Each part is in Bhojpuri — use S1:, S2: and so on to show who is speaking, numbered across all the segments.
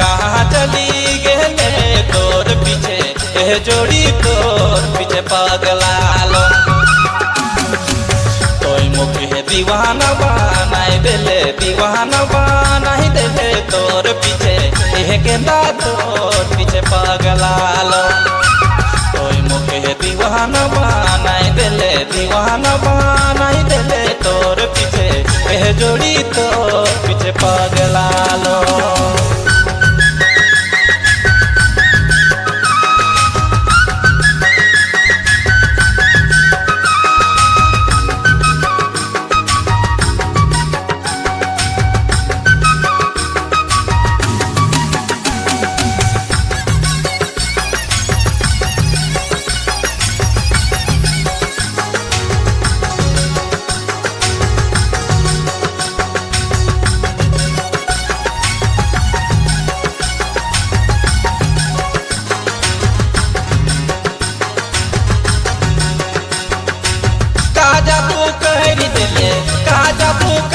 S1: कहाँ चली गेले तोर पीछे ए जोड़ी तोर पीछे पगलालो तोय मुखे दीवाना बनाई देले दीवाना बनाई देले तोर पीछे ए गेंदा तोर पीछे पगलालो तोय मुखे दीवाना बनाई देले दीवाना बनाई देले तोर पीछे ए जोड़ी तोर पीछे पगलालो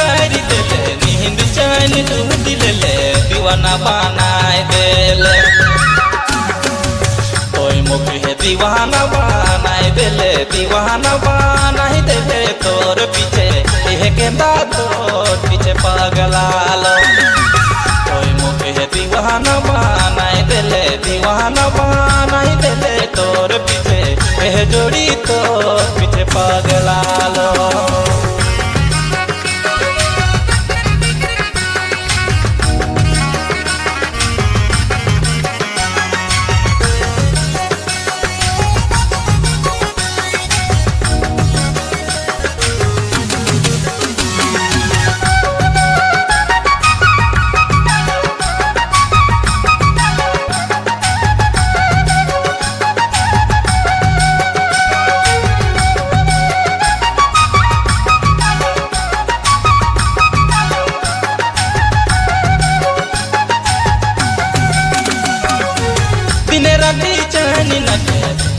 S1: नींद चैन तू दिले दीवाना बनाए देले तोय मुखे दीवाना बनाए देले दीवाना बनाए देले तोर पीछे ए गेंदा तोर पीछे पगलालो तोय मुखे दीवाना बनाए देले दीवाना बनाए देले तोर पीछे ए जोड़ी तोर पीछे पगलालो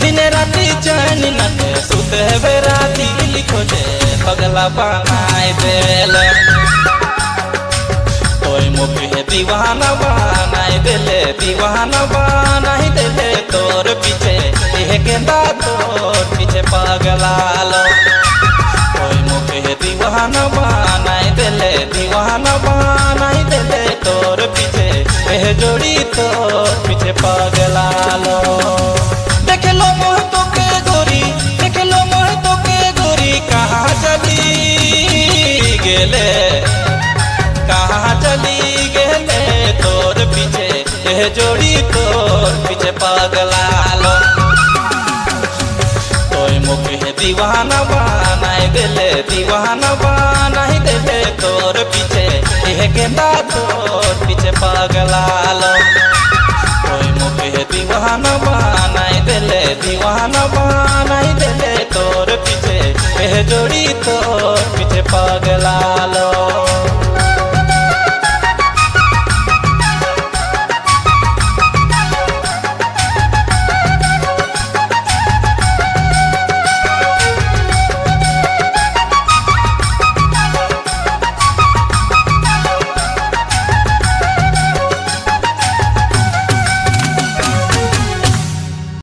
S1: दिन राती चैन नखे सुते बेरा दिल खोजे पगला बनाए देले तोय मुखे दीवाना बनाए देले दीवाना बनाए देले तोर पीछे ए गेंदा तोर पीछे पगलालो तोय मुखे दीवाना बनाए देले दीवाना बनाए देले तोर पीछे ए जोड़ी तोर पीछे पगलालो देख लो मोह तो के गोरी देख लो मोह तो के गोरी कहाँ चली गेले कहाँ चली गेले तोर पीछे ए जोड़ी तोर पीछे पगलालो तोय मुखे दीवाना बनाए देले दीवाना बनाए देले तोर पीछे ए गेंदा तोर पीछे पगलालो तोय मुखे दीवाना बनाए देले दीवाना बनाए